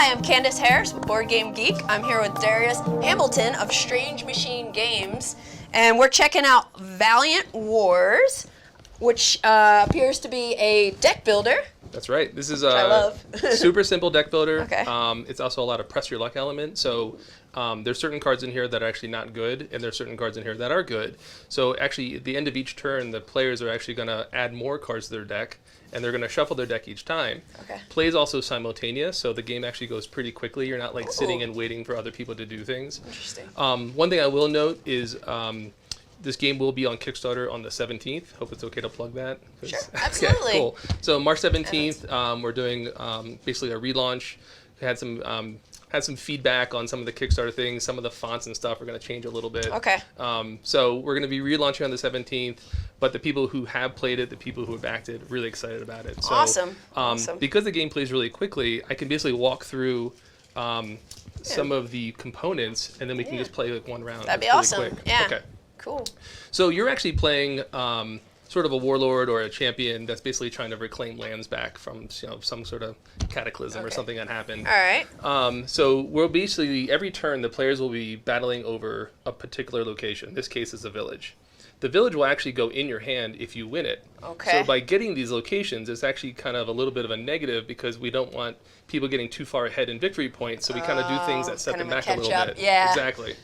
Hi, I'm Candace Harris with Board Game Geek. I'm here with Darius Hamilton of Strange Machine Games, and we're checking out Valiant Wars, which appears to be a deck builder. That's right. This is I love. super simple deck builder. Okay. It's also a lot of press your luck element. So there's certain cards in here that are actually not good, and there's certain cards in here that are good. So actually, at the end of each turn, the players are actually going to add more cards to their deck, and they're going to shuffle their deck each time. Okay. Play is also simultaneous, so the game actually goes pretty quickly. You're not like sitting and waiting for other people to do things. Interesting. One thing I will note is this game will be on Kickstarter on the 17th. Hope it's okay to plug that. Sure, absolutely. Okay, cool. So March 17th, we're doing basically a relaunch. We had some feedback on some of the Kickstarter things. Some of the fonts and stuff are going to change a little bit. Okay. So we're going to be relaunching on the 17th. But the people who have played it, the people who have backed it, really excited about it. So, Awesome. Because the game plays really quickly, I can basically walk through some of the components, and then we can just play like one round. That'd be really awesome. quick. Yeah. Okay. Cool. So you're actually playing sort of a warlord or a champion that's basically trying to reclaim lands back from some sort of cataclysm or something that happened. All right. So we'll basically, every turn, the players will be battling over a particular location. In this case, is a village. The village will actually go in your hand if you win it. Okay. So by getting these locations, it's actually kind of a little bit of a negative because we don't want people getting too far ahead in victory points. So we kind of do things that set them back a little bit. Yeah. Exactly.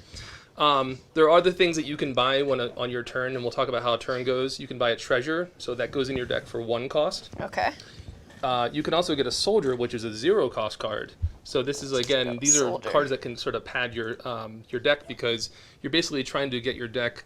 There are other things that you can buy on your turn, and we'll talk about how a turn goes. You can buy a treasure, so that goes in your deck for 1 cost. Okay. You can also get a soldier, which is a 0 cost card. So this is, again, these are cards that can sort of pad your deck because you're basically trying to get your deck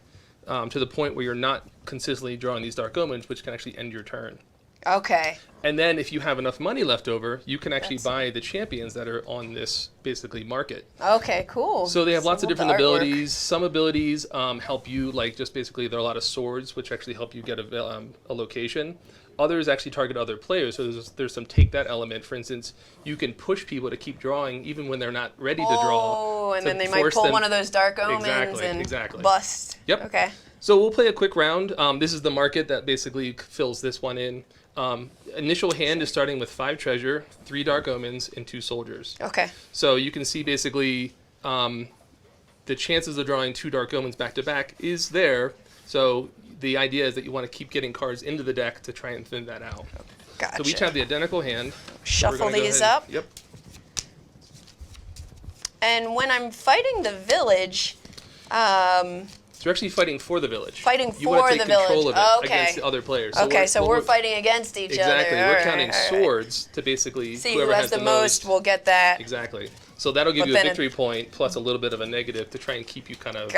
to the point where you're not consistently drawing these Dark Omens, which can actually end your turn. Okay. And then if you have enough money left over, you can actually buy the champions that are on this basically market. Okay, cool. So they have lots of different abilities. Some abilities help you, like just basically there are a lot of swords, which actually help you get a location. Others actually target other players, so there's some take that element. For instance, you can push people to keep drawing even when they're not ready to draw. Oh, and then they might pull one of those Dark Omens and bust. Yep. Okay. So we'll play a quick round. This is the market that basically fills this one in. Initial hand is starting with 5 treasure, 3 Dark Omens, and 2 soldiers. Okay. So you can see basically the chances of drawing 2 Dark Omens back to back is there. So the idea is that you want to keep getting cards into the deck to try and thin that out. Gotcha. So we each have the identical hand. Shuffle these up. Yep. And when I'm fighting the village, So you're actually fighting for the village. Fighting you want for to take the village. control of it Okay. against the other players. So we're fighting against each other. Exactly. We're All counting right. swords to basically See whoever who has the most will get that. Exactly. So that'll give But you a then victory point plus a little bit of a negative to try and keep you kind of,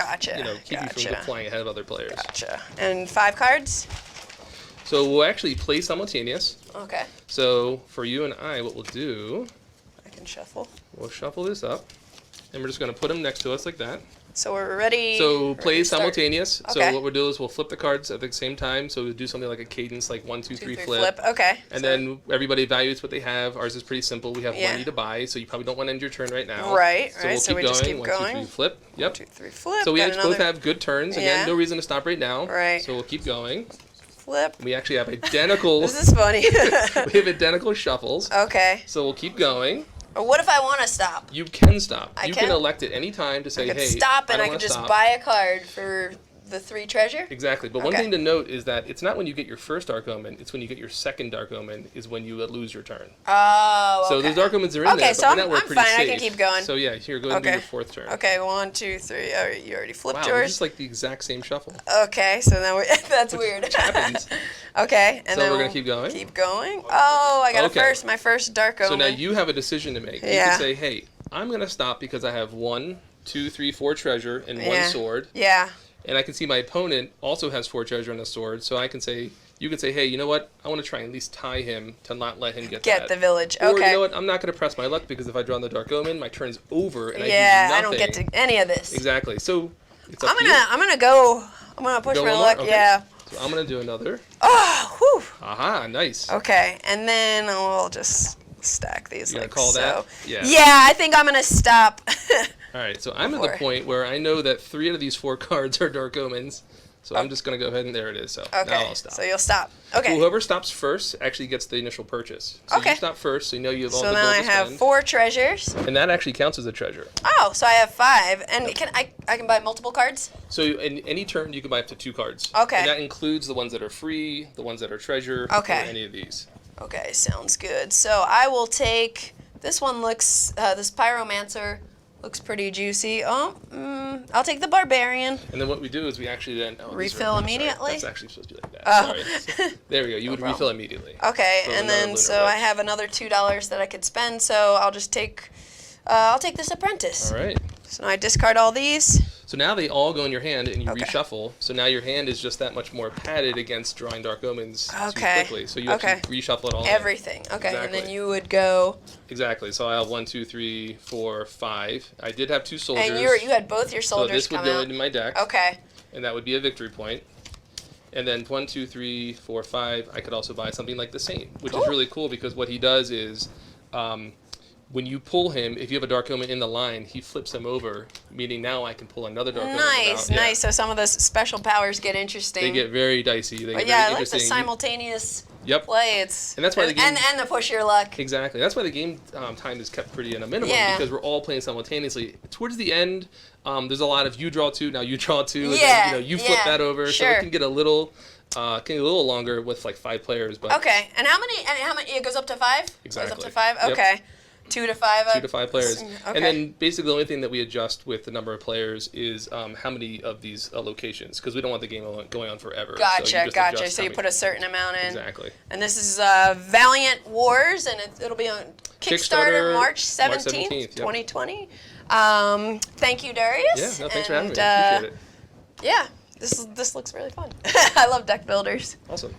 keep you from flying ahead of other players. Gotcha. And 5 cards? So we'll actually play simultaneous. Okay. So for you and I, what we'll do, I can shuffle. we'll shuffle this up, and we're just going to put them next to us like that. So we're ready. So play simultaneous. Okay. So what we'll do is we'll flip the cards at the same time. So we'll do something like a cadence, like 1, 2, 3, flip. Okay. And then everybody evaluates what they have. Ours is pretty simple. We have money to buy, so you probably don't want to end your turn right now. Right. So we'll So keep we going. just keep 1, 2, 3, going. flip. Yep. 1, 2, 3, flip. So we Got both have good turns. Again, no reason to stop right now. Right. So we'll keep going. Flip. We actually have identical. This is funny. We have identical shuffles. Okay. So we'll keep going. Or what if I want to stop? You can stop. I You can? can elect at any time to say, I could hey, stop and I don't could just stop. buy a card for the 3 treasure? Exactly. But one thing to note is that it's not when you get your first Dark Omen, it's when you get your second Dark Omen is when you lose your turn. Oh, So those Dark Omens are in there, so but we're I'm pretty fine. safe. I can keep going. So yeah, here, go ahead and do your 4th turn. Okay, 1, 2, 3. Oh, you already flipped Wow, yours? this is like the exact same shuffle. Okay, so now we're that's weird. Which happens. Okay, and So then we're going to keep going? Keep going. Oh, I got my first Dark Omen. So now you have a decision to make. You can say, hey, I'm going to stop because I have 1, 2, 3, 4 treasure and 1 sword. Yeah. And I can see my opponent also has 4 treasure and a sword, so I can say, you can say, hey, you know what? I want to try and at least tie him to not let him get that. the village. Or okay. you know what? I'm not going to press my luck because if I draw the Dark Omen, my turn's over and I do nothing. I don't get to any of this. Exactly. So it's up to you. I'm gonna push my luck. Okay. Yeah. So I'm gonna do another. Oh, whew. Aha, nice. Okay, and then we'll just stack these. You gonna like call so. that? Yeah. Yeah, I think I'm gonna stop. All right. So I'm at the point where I know that 3 out of these 4 cards are Dark Omens. So I'm just going to go ahead and there it is. So Okay. now I'll stop. So you'll stop. Okay. So whoever stops first actually gets the initial purchase. So Okay. you stop first, so you know you have all So the now gold I to have spend. 4 treasures. And that actually counts as a treasure. Oh, so I have 5. And I can buy multiple cards? So in any turn, you can buy up to 2 cards. Okay. And that includes the ones that are free, the ones that are treasure, Okay. or any of these. Okay, sounds good. So I will take, this one looks, this Pyromancer looks pretty juicy. Oh, I'll take the Barbarian. And then what we do is we actually then... Oh, these Refill are- sorry, immediately? that's actually supposed to be like that. Oh. Sorry. So, there we go. You would problem. refill immediately. Okay, Throw and another then Lunar so I Rush. have another $2 that I could spend, so I'll just take, I'll take this Apprentice. All right. So now I discard all these. So now they all go in your hand and you Okay. reshuffle. So now your hand is just that much more padded against drawing Dark Omens too Okay. quickly. So you Okay. actually reshuffle it all in. Everything. Okay, and then Exactly. you would go, Exactly. So I have 1, 2, 3, 4, 5. I did have 2 soldiers. and you had both your so soldiers this would come go out. into my deck. Okay. And that would be a victory point. And then 1, 2, 3, 4, 5. I could also buy something like the Saint, which Cool. is really cool because what he does is, when you pull him, if you have a Dark Omen in the line, he flips him over, meaning now I can pull another Dark Omen Nice, out. Yeah. nice. So some of the special powers get interesting. They get very dicey. They But get yeah, very I like the interesting. simultaneous Yep. play. It's And that's why the game- and the push your luck. Exactly. That's why the game time is kept pretty in a minimum Yeah. because we're all playing simultaneously. Towards the end, there's a lot of you draw 2, now you draw 2, and Yeah, then, you flip yeah, that over. So sure. it can get a little longer with like 5 players. But Okay, and how many? It goes up to 5. Exactly. Goes up to 5. Yep. Okay, 2 to 5. 2 to 5 players. Okay. And then basically the only thing that we adjust with the number of players is how many of these locations, because we don't want the game going on forever. So Gotcha, you just gotcha. adjust So how you many- put a certain amount in. Exactly. And this is Valiant Wars, and it'll be on Kickstarter Kickstarter, March 17th, March 17th, yep. 2020. Thank you, Darius. Yeah, no, thanks for having me. And, I appreciate it. Yeah, this looks really fun. I love deck builders. Awesome.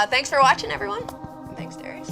Thanks for watching, everyone. Thanks, Darius.